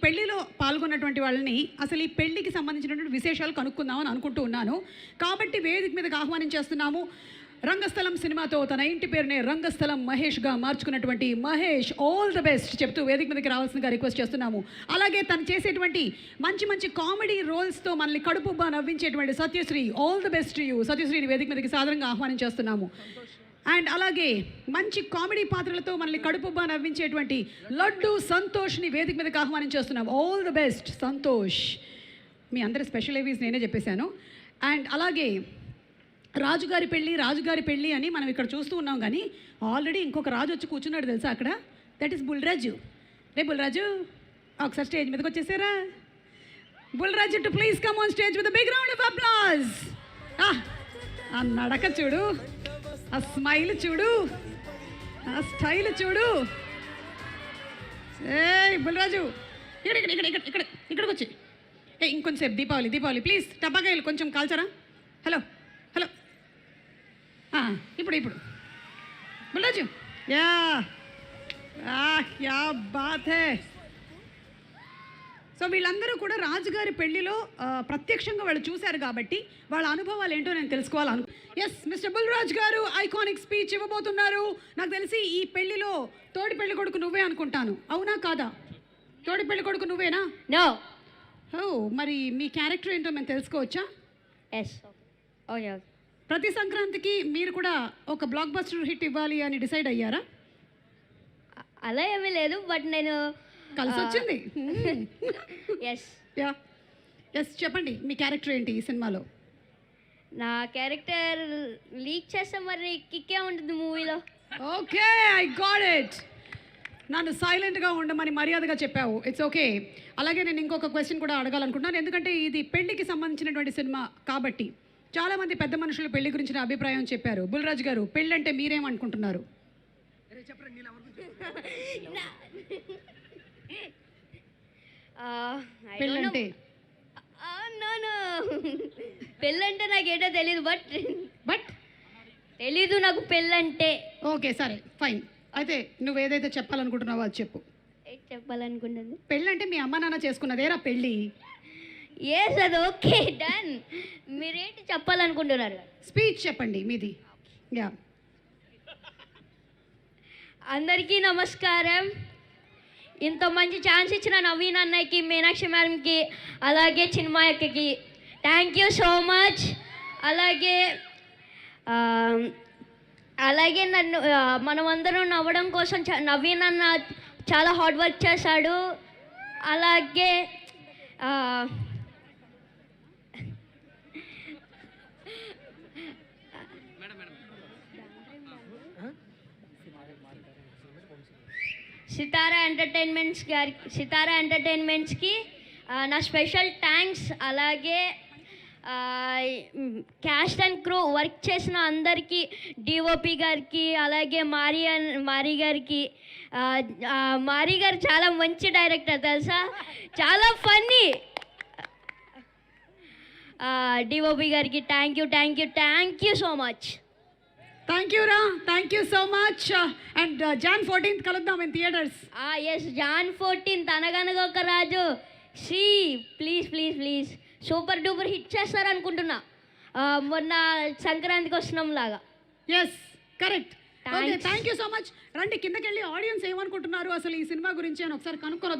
పెళ్లిలో పాల్గొన్నటువంటి వాళ్ళని అసలు ఈ పెళ్లికి సంబంధించినటువంటి విశేషాలు కనుక్కుందామని అనుకుంటూ ఉన్నాను. కాబట్టి వేదిక మీదకి ఆహ్వానం చేస్తున్నాము. రంగస్థలం సినిమాతో తన ఇంటి పేరునే రంగస్థలం మహేష్గా మార్చుకున్నటువంటి మహేష్, ఆల్ ద బెస్ట్ చెప్తూ వేదిక మీదకి రావాల్సిందిగా రిక్వెస్ట్ చేస్తున్నాము. అలాగే తను చేసేటువంటి మంచి మంచి కామెడీ రోల్స్తో మనల్ని కడుపుబ్బా నవ్వించేటువంటి Satyashri, all the best you. సత్యశ్రీని వేదిక మీదకి సాధారణంగా ఆహ్వానం చేస్తున్నాము. అండ్ అలాగే మంచి కామెడీ పాత్రలతో మనల్ని కడుపుబ్బా నవ్వించేటువంటి లడ్డు సంతోష్ని వేదిక మీదకి ఆహ్వానం చేస్తున్నాం. All the best Santosh. మీ అందరి స్పెషల్ ఏవీస్ నేనే చెప్పేశాను. అండ్ అలాగే రాజుగారి పెళ్ళి అని మనం ఇక్కడ చూస్తూ ఉన్నాం. కానీ ఆల్రెడీ ఇంకొక రాజు వచ్చి కూర్చున్నాడు తెలుసా అక్కడ. That is Bulraju. రే బుల్రాజు, ఒకసారి స్టేజ్ మీదకి వచ్చేసారా? Bulraju too please come on stage with big round of applause. ఆ నడక చూడు, ఆ స్మైల్ చూడు, ఆ స్టైల్ చూడు. ఏ బుల్రాజు, ఇక్కడికి వచ్చి ఇంకొంచెంసేపు దీపావళి ప్లీజ్ టపాకాయలు కొంచెం కాల్చరా. హలో ఇప్పుడు బుల్రాజు, యా బాత్ హై. సో వీళ్ళందరూ కూడా రాజుగారి పెళ్లిలో ప్రత్యక్షంగా వాళ్ళు చూశారు కాబట్టి వాళ్ళ అనుభవాలు ఏంటో నేను తెలుసుకోవాలను. ఎస్, మిస్టర్ బుల్రాజ్ గారు ఐకానిక్ స్పీచ్ ఇవ్వబోతున్నారు. నాకు తెలిసి ఈ పెళ్లిలో తోడి పెళ్లి కొడుకు నువ్వే అనుకుంటాను, అవునా కాదా? తోడి పెళ్లి కొడుకు నువ్వేనా? నో. మరి మీ క్యారెక్టర్ ఏంటో మేము తెలుసుకోవచ్చా? ఎస్. ప్రతి సంక్రాంతికి మీరు కూడా ఒక బ్లాక్ బస్టర్ హిట్ ఇవ్వాలి అని డిసైడ్ అయ్యారా? అలా ఏమీ లేదు, బట్ నేను కలిసి వచ్చింది. ఎస్, చెప్పండి మీ క్యారెక్టర్ ఏంటి ఈ సినిమాలో? నా క్యారెక్టర్ లీక్ చేస్తే మరి కిక్కే ఉంటుంది మూవీలో. Okay, I got it. నన్ను సైలెంట్గా ఉండమని మర్యాదగా చెప్పావు. It's okay. అలాగే నేను ఇంకొక క్వశ్చన్ కూడా అడగాలనుకుంటున్నాను. ఎందుకంటే ఇది పెళ్లికి సంబంధించినటువంటి సినిమా కాబట్టి చాలామంది పెద్ద మనుషులు పెళ్లి గురించిన అభిప్రాయం చెప్పారు. బుల్రాజ్ గారు, పెళ్ళంటే మీరేమనుకుంటున్నారు? పెళ్ళంటే పెళ్ళంటే నాకేటో తెలీదు, బట్ తెలీదు నాకు పెళ్ళంటే. ఓకే, సరే, ఫైన్. అయితే నువ్వు ఏదైతే చెప్పాలనుకుంటున్నావో అది చెప్పు. చెప్పాలనుకుంటుంది పెళ్ళంటే మీ అమ్మ నాన్న చేసుకున్నదేరా పెళ్ళి. ఎస్, అది ఓకే, డన్. మీరేంటి చెప్పాలనుకుంటున్నారు? స్పీచ్ చెప్పండి మీది. యా. అందరికీ నమస్కారం. ఇంత మంచి ఛాన్స్ ఇచ్చిన నవీన్ అన్నయ్యకి, మీనాక్షి మేడంకి, అలాగే చిన్మయక్కకి థ్యాంక్ యూ సో మచ్. అలాగే నన్ను మనమందరం నవ్వడం కోసం నవీన్ అన్న చాలా హార్డ్ వర్క్ చేశాడు. అలాగే సితారా ఎంటర్టైన్మెంట్స్కి నా స్పెషల్ థ్యాంక్స్. అలాగే క్యాస్ట్ అండ్ క్రూ వర్క్ చేసిన అందరికీ, డిఓపి గారికి, అలాగే మారీ గారికి. మారీ గారు చాలా మంచి డైరెక్టర్ తెలుసా, చాలా ఫన్నీ. డిఓపి గారికి thank you so much. Thank you రా, thank you so much. And Jan 14th కలుద్దాం in theatres. Yes, Jan 14th అనగనగా ఒక రాజు. ప్లీజ్ సూపర్ డూపర్ హిట్ చేస్తారు అనుకుంటున్నా, మొన్న సంక్రాంతికి వస్తున్నాం లాగా. Yes, correct. Okay, thank you so much. రండి కిందకి వెళ్ళి ఆడియన్స్ ఏమనుకుంటున్నారు అసలు ఈ సినిమా గురించి అని ఒకసారి కనుక్కొని